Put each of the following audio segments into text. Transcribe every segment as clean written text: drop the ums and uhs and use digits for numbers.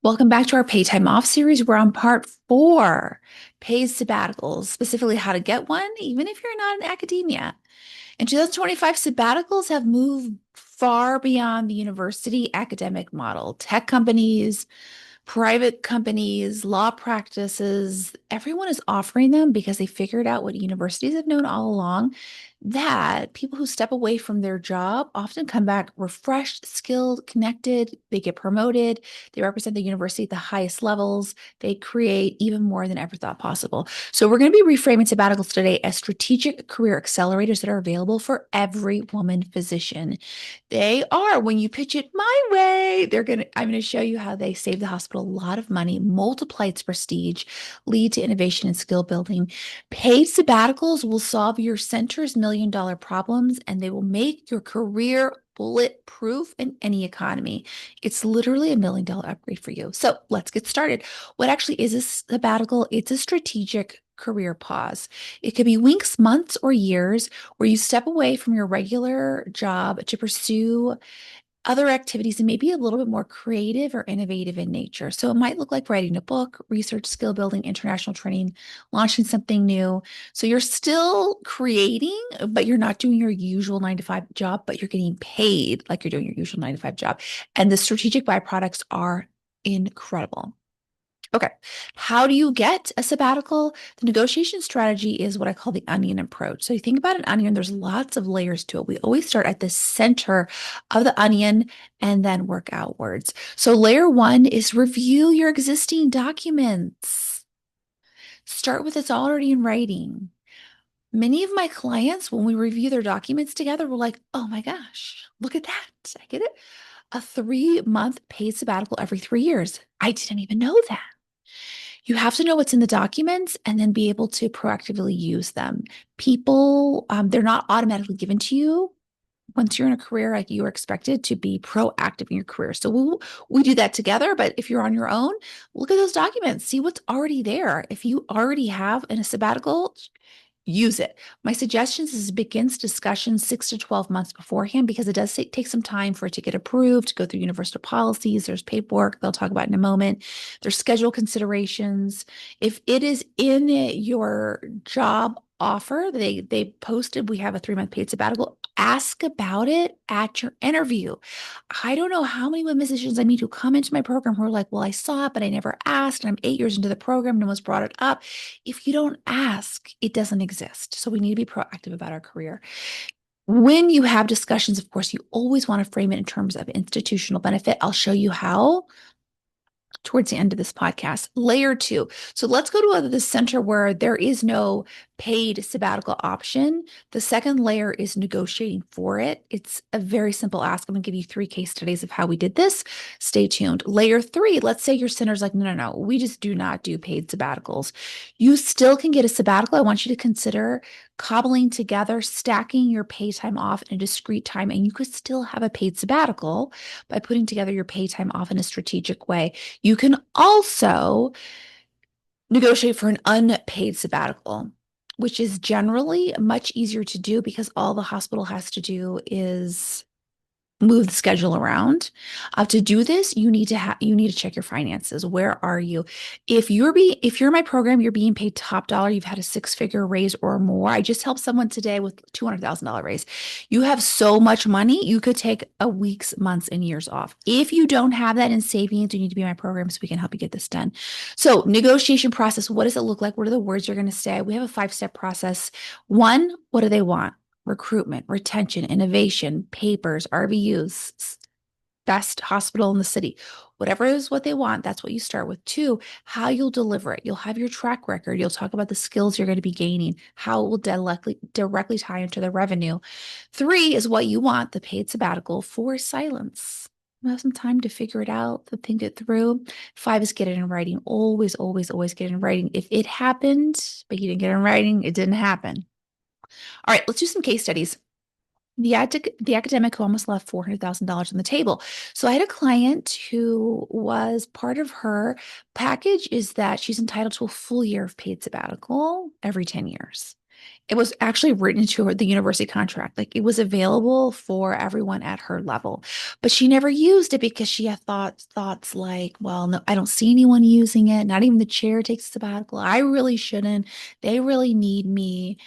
Welcome back to our Pay Time Off series. We're on part four, paid sabbaticals, specifically how to get one, even if you're not in academia. In 2025, sabbaticals have moved far beyond the university academic model. Tech companies, private companies, law practices, everyone is offering them because they figured out what universities have known all along, that people who step away from their job often come back refreshed, skilled, connected. They get promoted. They represent the university at the highest levels. They create even more than ever thought possible. So we're going to be reframing sabbaticals today as strategic career accelerators that are available for every woman physician. They are, when you pitch it my way, I'm going to show you how they save the hospital a lot of money, multiply its prestige, lead to innovation and skill building. Paid sabbaticals will solve your center's $1 million problems, and they will make your career bulletproof in any economy. It's literally $1 million upgrade for you. So let's get started. What actually is a sabbatical? It's a strategic career pause. It could be weeks, months, or years where you step away from your regular job to pursue other activities and maybe a little bit more creative or innovative in nature. So it might look like writing a book, research, skill building, international training, launching something new. So you're still creating, but you're not doing your usual 9 to 5 job, but you're getting paid like you're doing your usual 9 to 5 job. And the strategic byproducts are incredible. Okay. How do you get a sabbatical? The negotiation strategy is what I call the onion approach. So you think about an onion, there's lots of layers to it. We always start at the center of the onion and then work outwards. So layer one is review your existing documents. Start with it's already in writing. Many of my clients, when we review their documents together, we're like, oh my gosh, look at that. I get it. A 3-month paid sabbatical every 3 years. I didn't even know that. You have to know what's in the documents and then be able to proactively use them. People, they're not automatically given to you. Once you're in a career, like you're expected to be proactive in your career. So we do that together. But if you're on your own, look at those documents, see what's already there. If you already have in a sabbatical, use it. My suggestions is begins discussions 6 to 12 months beforehand because it does take some time for it to get approved, to go through universal policies. There's paperwork they'll talk about in a moment. There's schedule considerations. If it is in your job offer, they posted we have a 3-month paid sabbatical. Ask about it at your interview. I don't know how many women physicians I meet who come into my program who are like, well, I saw it, but I never asked. And I'm 8 years into the program. No one's brought it up. If you don't ask, it doesn't exist. So we need to be proactive about our career. When you have discussions, of course, you always want to frame it in terms of institutional benefit. I'll show you how towards the end of this podcast. Layer two. So let's go to the center where there is no paid sabbatical option. The second layer is negotiating for it. It's a very simple ask. I'm going to give you 3 case studies of how we did this. Stay tuned. Layer three, let's say your center's like, no, we just do not do paid sabbaticals. You still can get a sabbatical. I want you to consider cobbling together, stacking your pay time off in a discrete time, and you could still have a paid sabbatical by putting together your pay time off in a strategic way. You can also negotiate for an unpaid sabbatical, which is generally much easier to do because all the hospital has to do is move the schedule around. To do this, you need to check your finances. Where are you? If you're in my program, you're being paid top dollar, you've had a 6-figure raise or more. I just helped someone today with $200,000 raise. You have so much money, you could take a week's, months, and years off. If you don't have that in savings, you need to be in my program so we can help you get this done. So, negotiation process, what does it look like? What are the words you're going to say? We have a 5-step process. One, what do they want? Recruitment, retention, innovation, papers, RVUs, best hospital in the city. Whatever is what they want, that's what you start with. 2, how you'll deliver it. You'll have your track record. You'll talk about the skills you're going to be gaining, how it will directly tie into the revenue. 3 is what you want, the paid sabbatical. 4 is silence. You have some time to figure it out, to think it through. 5 is get it in writing. Always, always, always get it in writing. If it happened, but you didn't get it in writing, it didn't happen. All right, let's do some case studies. The academic who almost left $400,000 on the table. So I had a client who was part of her package is that she's entitled to a full year of paid sabbatical every 10 years. It was actually written into the university contract. Like it was available for everyone at her level, but she never used it because she had thoughts like, well, no, I don't see anyone using it. Not even the chair takes a sabbatical. I really shouldn't. They really need me.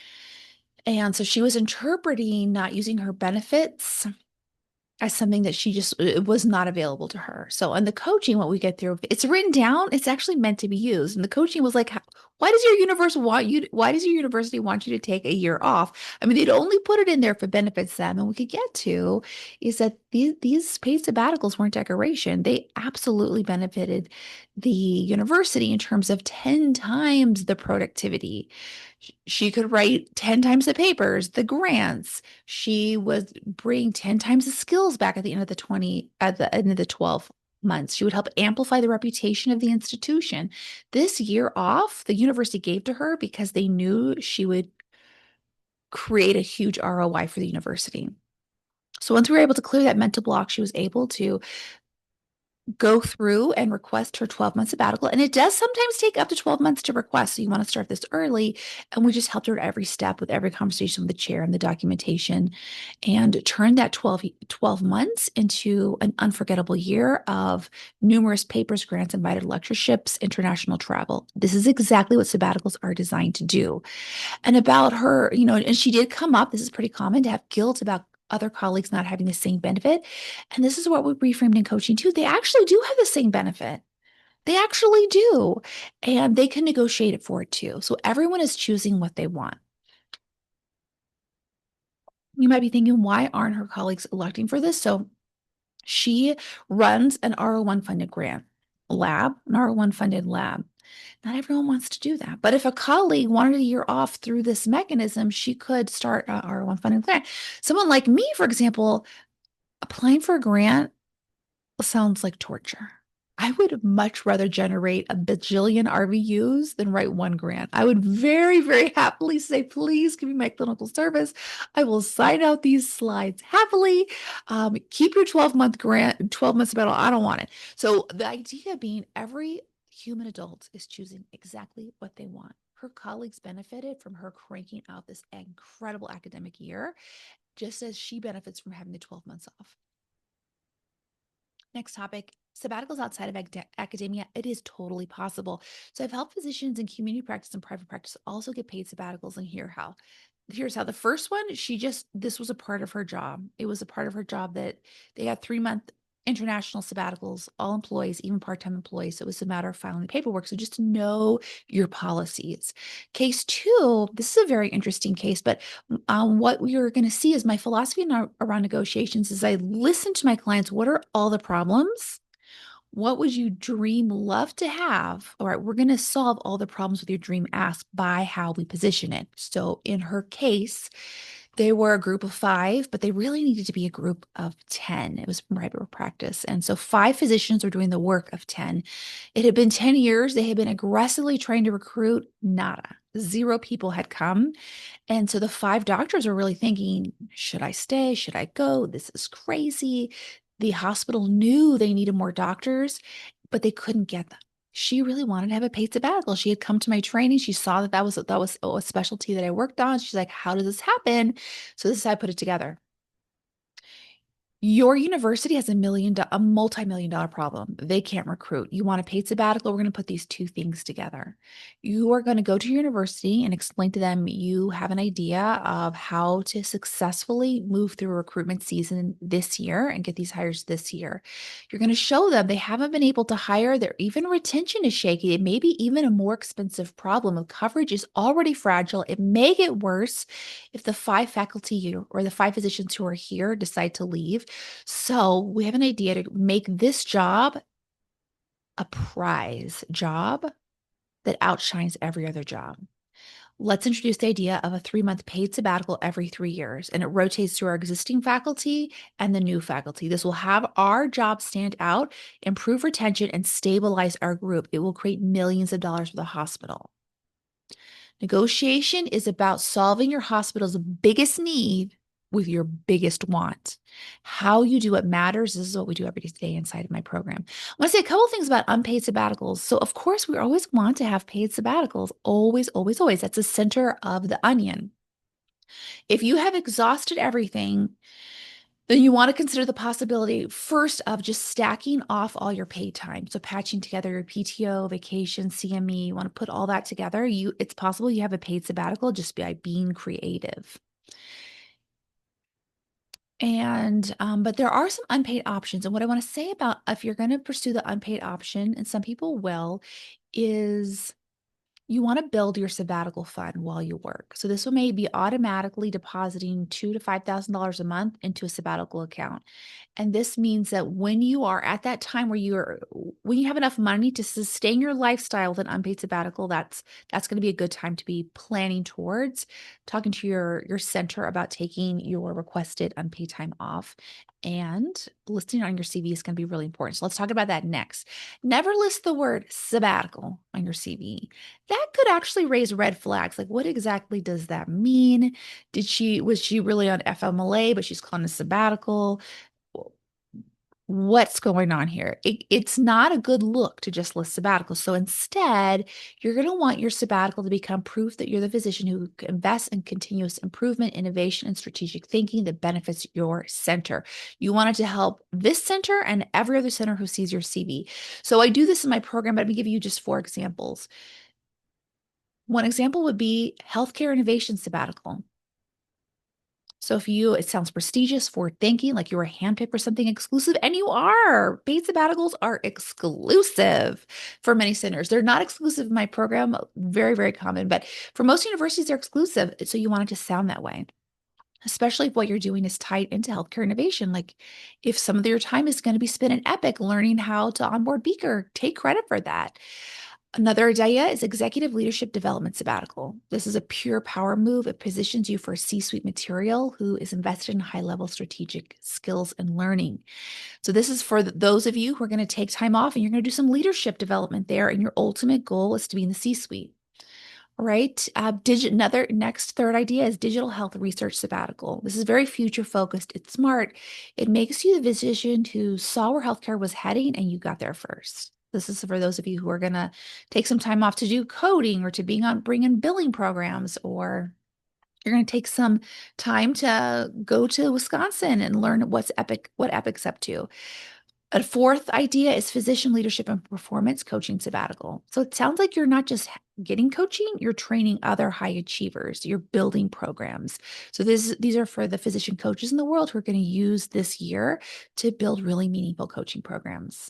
And so she was interpreting not using her benefits as something that she just it was not available to her. So in the coaching, what we get through, it's written down, it's actually meant to be used. And the coaching was like, why does your universe want you why does your university want you to take a year off? I mean, they'd only put it in there for benefits them. And we could get to is that these paid sabbaticals weren't decoration. They absolutely benefited the university in terms of 10 times the productivity. She could write 10 times the papers, the grants. She would bring 10 times the skills back at the end of the 20, at the end of the 12 months. She would help amplify the reputation of the institution. This year off, the university gave to her because they knew she would create a huge ROI for the university. So once we were able to clear that mental block, she was able to go through and request her 12-month sabbatical. And it does sometimes take up to 12 months to request. So you want to start this early. And we just helped her at every step with every conversation with the chair and the documentation and turned that 12 months into an unforgettable year of numerous papers, grants, invited lectureships, international travel. This is exactly what sabbaticals are designed to do. And about her, and she did come up, this is pretty common to have guilt about other colleagues not having the same benefit. And this is what we reframed in coaching too. They actually do have the same benefit. They actually do. And they can negotiate it for it too. So everyone is choosing what they want. You might be thinking, why aren't her colleagues electing for this? So she runs an R01 funded grant lab, an R01 funded lab. Not everyone wants to do that. But if a colleague wanted a year off through this mechanism, she could start a R01 funded grant. Someone like me, for example, applying for a grant sounds like torture. I would much rather generate a bajillion RVUs than write one grant. I would very, very happily say, please give me my clinical service. I will sign out these slides happily. Keep your 12-month grant, 12 months sabbatical. I don't want it. So the idea being every human adult is choosing exactly what they want. Her colleagues benefited from her cranking out this incredible academic year, just as she benefits from having the 12 months off. Next topic, sabbaticals outside of academia. It is totally possible. So I've helped physicians in community practice and private practice also get paid sabbaticals, and here's how. The first one, this was a part of her job. It was a part of her job that they had 3-month international sabbaticals, all employees, even part-time employees. So it was a matter of filing paperwork. So just to know your policies. Case two, this is a very interesting case, but what you're going to see is my philosophy around negotiations is I listen to my clients. What are all the problems? What would you dream love to have? All right, we're going to solve all the problems with your dream ask by how we position it. So in her case, they were a group of 5, but they really needed to be a group of 10. It was private practice. And so 5 physicians were doing the work of 10. It had been 10 years. They had been aggressively trying to recruit, nada. 0 people had come. And so the 5 doctors were really thinking, should I stay? Should I go? This is crazy. The hospital knew they needed more doctors, but they couldn't get them. She really wanted to have a paid sabbatical. She had come to my training. She saw that was a specialty that I worked on. She's like, how does this happen? So this is how I put it together. Your university has a multi-million dollar problem. They can't recruit. You want a paid sabbatical? We're going to put these 2 things together. You are going to go to your university and explain to them you have an idea of how to successfully move through a recruitment season this year and get these hires this year. You're going to show them they haven't been able to hire. Their even retention is shaky. It may be even a more expensive problem. The coverage is already fragile. It may get worse if the 5 faculty or the 5 physicians who are here decide to leave. So we have an idea to make this job a prize job that outshines every other job. Let's introduce the idea of a 3-month paid sabbatical every 3 years, and it rotates through our existing faculty and the new faculty. This will have our job stand out, improve retention, and stabilize our group. It will create millions of dollars for the hospital. Negotiation is about solving your hospital's biggest need with your biggest want. How you do it matters. This is what we do every day inside of my program. I want to say a couple things about unpaid sabbaticals. So, of course, we always want to have paid sabbaticals. Always, always, always. That's the center of the onion. If you have exhausted everything, then you want to consider the possibility first of just stacking off all your paid time. So patching together your PTO, vacation, CME, you want to put all that together. It's possible you have a paid sabbatical just by being creative. But there are some unpaid options. And what I want to say about if you're going to pursue the unpaid option, and some people will, is you want to build your sabbatical fund while you work. So this one may be automatically depositing $2,000 to $5,000 a month into a sabbatical account. And this means that when you are at that time when you have enough money to sustain your lifestyle with an unpaid sabbatical, that's going to be a good time to be planning towards talking to your center about taking your requested unpaid time off. And listing it on your CV is going to be really important. So let's talk about that next. Never list the word sabbatical on your CV. That could actually raise red flags. Like, what exactly does that mean? Was she really on FMLA, but she's calling a sabbatical? What's going on here? It's not a good look to just list sabbatical. So instead, you're going to want your sabbatical to become proof that you're the physician who invests in continuous improvement, innovation, and strategic thinking that benefits your center. You want it to help this center and every other center who sees your CV. So I do this in my program, but I'm going to give you just 4 examples. One example would be healthcare innovation sabbatical. So it sounds prestigious, forward thinking, like you were handpicked for something exclusive, and you are. Paid sabbaticals are exclusive for many centers. They're not exclusive in my program, very, very common, but for most universities, they're exclusive. So you want it to sound that way, especially if what you're doing is tied into healthcare innovation. Like if some of your time is going to be spent in Epic learning how to onboard Beaker, take credit for that. Another idea is executive leadership development sabbatical. This is a pure power move. It positions you for C-suite material who is invested in high-level strategic skills and learning. So this is for those of you who are going to take time off and you're going to do some leadership development there, and your ultimate goal is to be in the C-suite. All right. Third idea is digital health research sabbatical. This is very future focused. It's smart. It makes you the physician who saw where healthcare was heading and you got there first. This is for those of you who are going to take some time off to do coding or to bring in billing programs, or you're going to take some time to go to Wisconsin and learn what Epic's up to. A fourth idea is physician leadership and performance coaching sabbatical. So it sounds like you're not just getting coaching, you're training other high achievers. You're building programs. So these are for the physician coaches in the world who are going to use this year to build really meaningful coaching programs.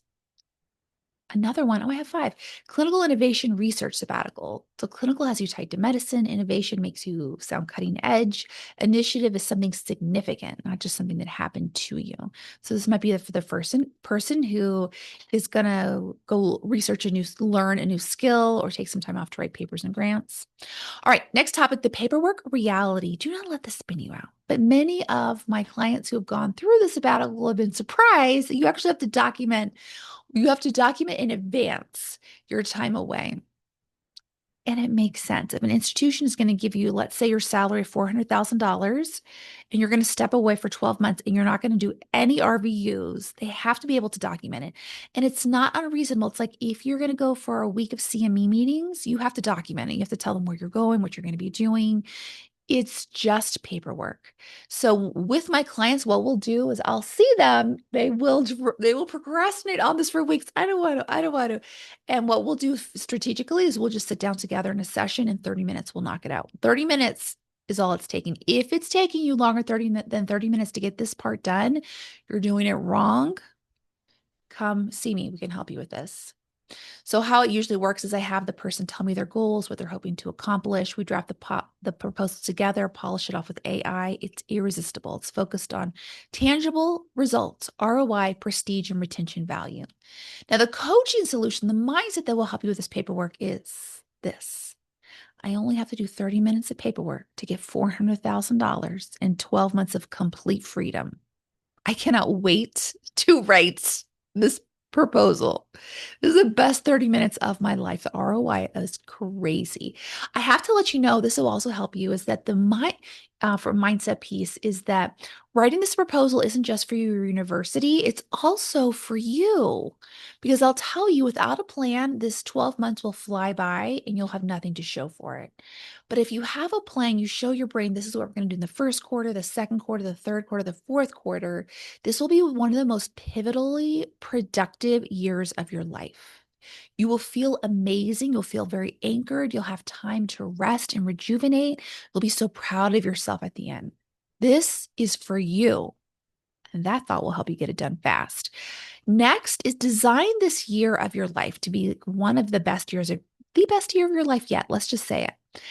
Another one, I have 5. Clinical innovation research sabbatical. So clinical has you tied to medicine. Innovation makes you sound cutting edge. Initiative is something significant, not just something that happened to you. So this might be for the person who is going to go learn a new skill or take some time off to write papers and grants. All right, next topic, the paperwork reality. Do not let this spin you out. But many of my clients who have gone through the sabbatical have been surprised that you actually have to document in advance your time away. And it makes sense. If an institution is going to give you, let's say, your salary of $400,000, and you're going to step away for 12 months and you're not going to do any RVUs, they have to be able to document it. And it's not unreasonable. It's like if you're going to go for a week of CME meetings, you have to document it. You have to tell them where you're going, what you're going to be doing. It's just paperwork. So with my clients, what we'll do is I'll see them. They will procrastinate on this for weeks. I don't want to. And what we'll do strategically is we'll just sit down together in a session. In 30 minutes, we'll knock it out. 30 minutes is all it's taking. If it's taking you longer than 30 minutes to get this part done, you're doing it wrong. Come see me. We can help you with this. So how it usually works is I have the person tell me their goals, what they're hoping to accomplish. We draft the proposal together, polish it off with AI. It's irresistible. It's focused on tangible results, ROI, prestige, and retention value. Now, the coaching solution, the mindset that will help you with this paperwork is this. I only have to do 30 minutes of paperwork to get $400,000 and 12 months of complete freedom. I cannot wait to write this proposal. This is the best 30 minutes of my life. The ROI is crazy. I have to let you know, this will also help you, is that for mindset piece is that writing this proposal isn't just for your university, it's also for you. Because I'll tell you, without a plan, this 12 months will fly by and you'll have nothing to show for it. But if you have a plan, you show your brain, this is what we're going to do in the first quarter, the second quarter, the third quarter, the fourth quarter. This will be one of the most pivotally productive years of your life. You will feel amazing. You'll feel very anchored. You'll have time to rest and rejuvenate. You'll be so proud of yourself at the end. This is for you. And that thought will help you get it done fast. Next is design this year of your life to be one of the best years of the best year of your life yet. Let's just say it.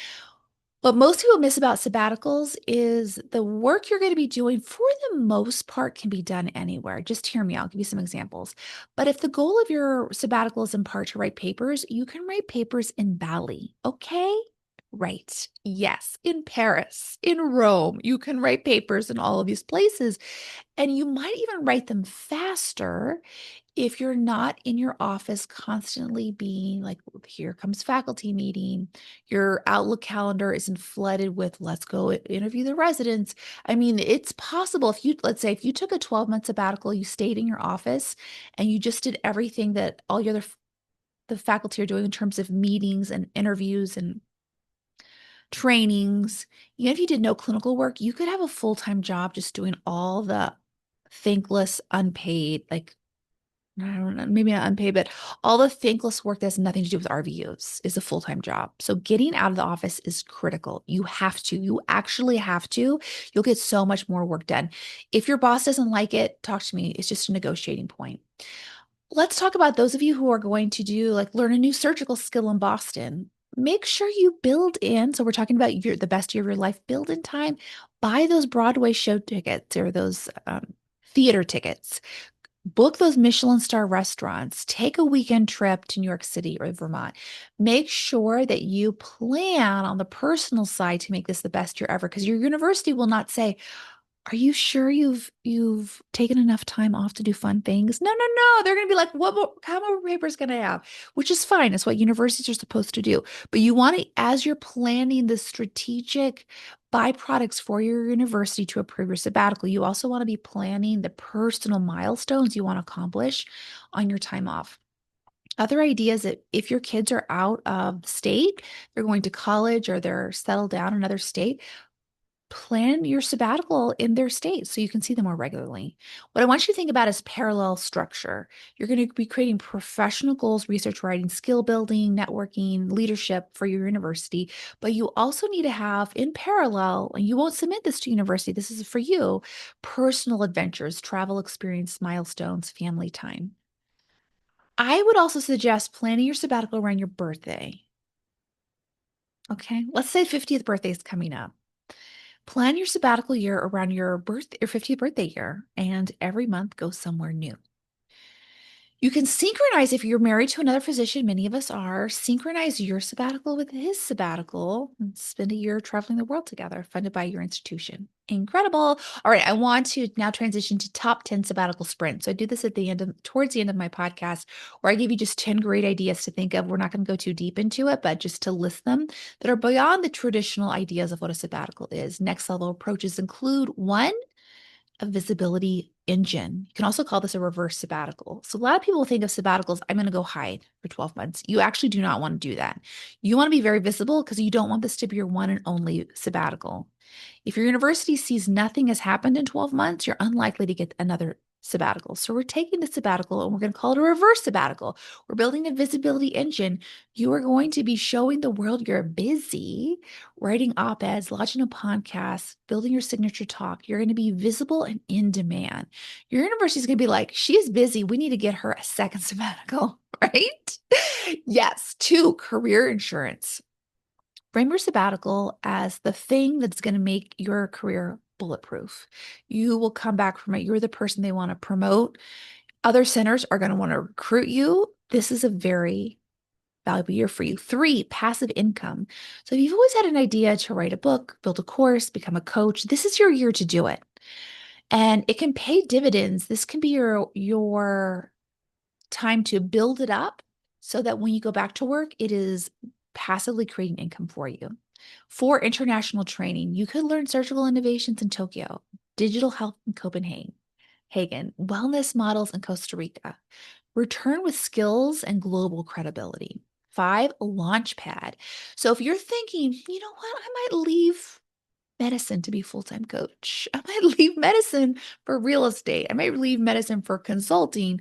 What most people miss about sabbaticals is the work you're going to be doing, for the most part, can be done anywhere. Just hear me out. I'll give you some examples. But if the goal of your sabbatical is in part to write papers, you can write papers in Bali. Okay? Right. Yes. In Paris, in Rome, you can write papers in all of these places. And you might even write them faster if you're not in your office constantly being like, here comes faculty meeting, your Outlook calendar isn't flooded with, let's go interview the residents. I mean, it's possible if you, let's say, if you took a 12-month sabbatical, you stayed in your office and you just did everything that all the other the faculty are doing in terms of meetings and interviews and trainings, even if you did no clinical work, you could have a full-time job just doing all the thankless, unpaid, like I don't know, maybe not unpaid, but all the thankless work that has nothing to do with RVUs is a full-time job. So getting out of the office is critical. You have to, you actually have to. You'll get so much more work done. If your boss doesn't like it, talk to me. It's just a negotiating point. Let's talk about those of you who are going to do like learn a new surgical skill in Boston. Make sure you build in. So we're talking about the best year of your life. Build in time. Buy those Broadway show tickets or those theater tickets. Book those Michelin star restaurants. Take a weekend trip to New York City or Vermont. Make sure that you plan on the personal side to make this the best year ever, because your university will not say, are you sure you've taken enough time off to do fun things? No, no, no. They're going to be like, what more, how more papers can I have? Which is fine. It's what universities are supposed to do. But you want to, as you're planning the strategic byproducts for your university to approve your sabbatical, you also want to be planning the personal milestones you want to accomplish on your time off. Other ideas that if your kids are out of state, they're going to college or they're settled down in another state, plan your sabbatical in their state so you can see them more regularly. What I want you to think about is parallel structure. You're going to be creating professional goals, research writing, skill building, networking, leadership for your university, but you also need to have in parallel, and you won't submit this to university, this is for you, personal adventures, travel experience, milestones, family time. I would also suggest planning your sabbatical around your birthday. Okay, let's say 50th birthday is coming up. Plan your sabbatical year around your 50th birthday year, and every month go somewhere new. You can synchronize if you're married to another physician, many of us are, synchronize your sabbatical with his sabbatical and spend a year traveling the world together, funded by your institution. Incredible. All right, I want to now transition to top 10 sabbatical sprints. So I do this at the end of towards the end of my podcast, where I give you just 10 great ideas to think of. We're not going to go too deep into it, but just to list them that are beyond the traditional ideas of what a sabbatical is. Next level approaches include one, a visibility engine. You can also call this a reverse sabbatical. So a lot of people think of sabbaticals, I'm going to go hide for 12 months. You actually do not want to do that. You want to be very visible because you don't want this to be your one and only sabbatical. If your university sees nothing has happened in 12 months, you're unlikely to get another sabbatical. So we're taking the sabbatical and we're going to call it a reverse sabbatical. We're building a visibility engine. You are going to be showing the world you're busy, writing op-eds, launching a podcast, building your signature talk. You're going to be visible and in demand. Your university is going to be like, she is busy. We need to get her a second sabbatical, right? Yes. Two, career insurance. Frame your sabbatical as the thing that's going to make your career bulletproof. You will come back from it. You're the person they want to promote. Other centers are going to want to recruit you. This is a very valuable year for you. Three, passive income. So if you've always had an idea to write a book, build a course, become a coach, this is your year to do it. And it can pay dividends. This can be your time to build it up so that when you go back to work, it is passively creating income for you. 4, international training. You could learn surgical innovations in Tokyo, digital health in Copenhagen, wellness models in Costa Rica. Return with skills and global credibility. 5, launch pad. So if you're thinking, you know what, I might leave medicine to be full-time coach. I might leave medicine for real estate. I might leave medicine for consulting.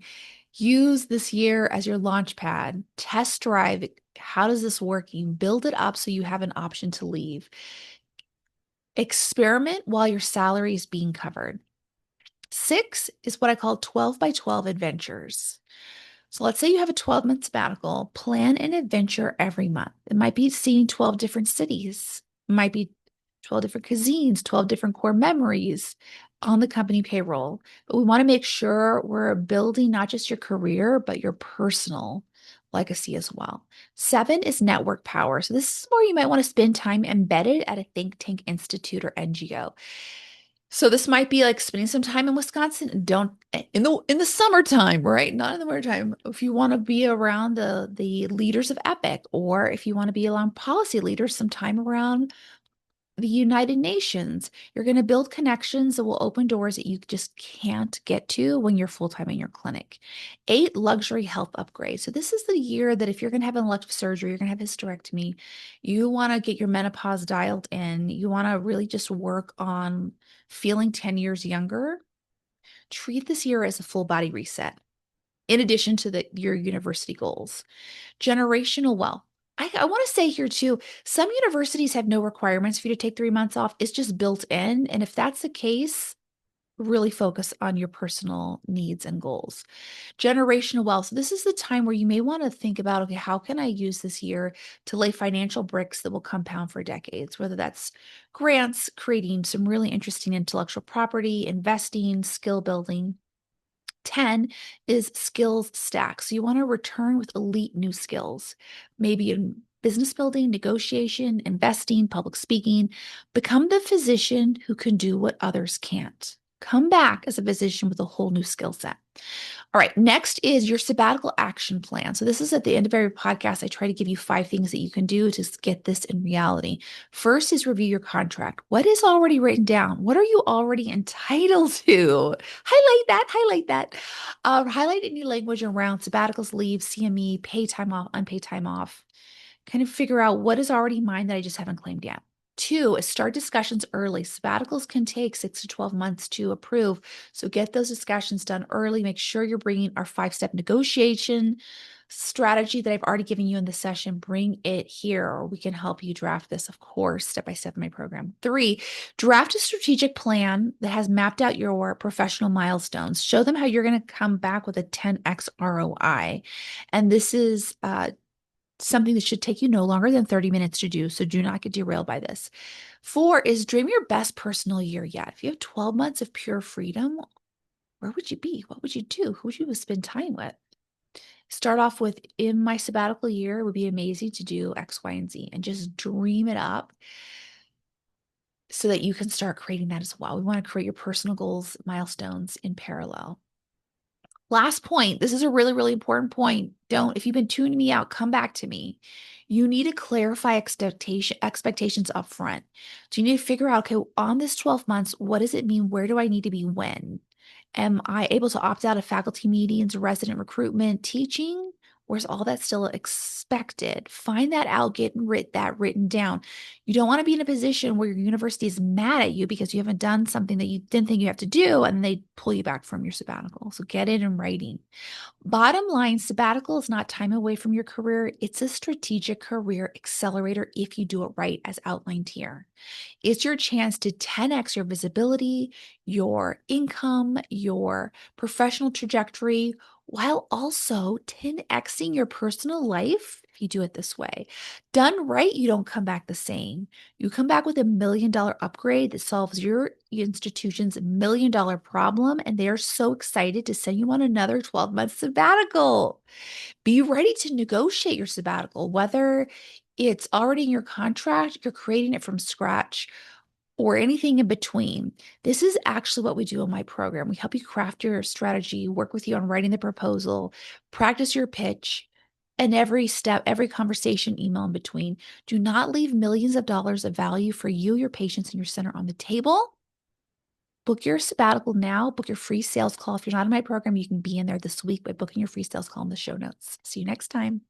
Use this year as your launch pad. Test drive. How does this working? Build it up so you have an option to leave. Experiment while your salary is being covered. 6 is what I call 12 by 12 adventures. So let's say you have a 12-month sabbatical, plan an adventure every month. It might be seeing 12 different cities. It might be 12 different cuisines, 12 different core memories on the company payroll. But we want to make sure we're building not just your career, but your personal legacy as well. 7 is network power. So this is where you might want to spend time embedded at a think tank institute or NGO. So this might be like spending some time in Wisconsin. Don't in the summertime, right? Not in the wintertime. If you want to be around the leaders of Epic, or if you want to be around policy leaders, some time around the United Nations, you're going to build connections that will open doors that you just can't get to when you're full-time in your clinic. 8, luxury health upgrade. So this is the year that if you're going to have an elective surgery, you're going to have hysterectomy, you want to get your menopause dialed in, you want to really just work on feeling 10 years younger, treat this year as a full body reset, in addition to your university goals. Generational wealth. I want to say here too, some universities have no requirements for you to take 3 months off. It's just built in. And if that's the case, really focus on your personal needs and goals. Generational wealth. So this is the time where you may want to think about, okay, how can I use this year to lay financial bricks that will compound for decades, whether that's grants, creating some really interesting intellectual property, investing, skill building. 10 is skills stack. So you want to return with elite new skills, maybe in business building, negotiation, investing, public speaking. Become the physician who can do what others can't. Come back as a physician with a whole new skill set. All right, next is your sabbatical action plan. So this is at the end of every podcast. I try to give you 5 things that you can do to get this in reality. First is review your contract. What is already written down? What are you already entitled to? Highlight that, highlight that. Highlight any language around sabbaticals, leave, CME, pay time off, unpaid time off. Kind of figure out what is already mine that I just haven't claimed yet. 2 is start discussions early. Sabbaticals can take 6 to 12 months to approve. So get those discussions done early. Make sure you're bringing our 5-step negotiation strategy that I've already given you in the session. Bring it here, or we can help you draft this, of course, step by step in my program. 3, draft a strategic plan that has mapped out your professional milestones. Show them how you're going to come back with a 10x ROI. And this is something that should take you no longer than 30 minutes to do. So do not get derailed by this. 4 is dream your best personal year yet. If you have 12 months of pure freedom, where would you be? What would you do? Who would you spend time with? Start off with, in my sabbatical year, it would be amazing to do X, Y, and Z, and just dream it up so that you can start creating that as well. We want to create your personal goals, milestones in parallel. Last point. This is a really, really important point. If you've been tuning me out, come back to me. You need to clarify expectations up front. So you need to figure out, okay, on this 12 months, what does it mean? Where do I need to be when? Am I able to opt out of faculty meetings, resident recruitment, teaching? Or is all that still expected? Find that out, get that written down. You don't want to be in a position where your university is mad at you because you haven't done something that you didn't think you have to do, and they pull you back from your sabbatical. So get it in writing. Bottom line, sabbatical is not time away from your career. It's a strategic career accelerator if you do it right, as outlined here. It's your chance to 10x your visibility, your income, your professional trajectory, while also 10xing your personal life if you do it this way. Done right, you don't come back the same. You come back with $1 million upgrade that solves your institution's $1 million problem, and they are so excited to send you on another 12-month sabbatical. Be ready to negotiate your sabbatical, whether it's already in your contract, you're creating it from scratch, or anything in between. This is actually what we do in my program. We help you craft your strategy, work with you on writing the proposal, practice your pitch, And every step, every conversation, email in between. Do not leave millions of dollars of value for you, your patients, and your center on the table. Book your sabbatical now. Book your free sales call. If you're not in my program, you can be in there this week by booking your free sales call in the show notes. See you next time.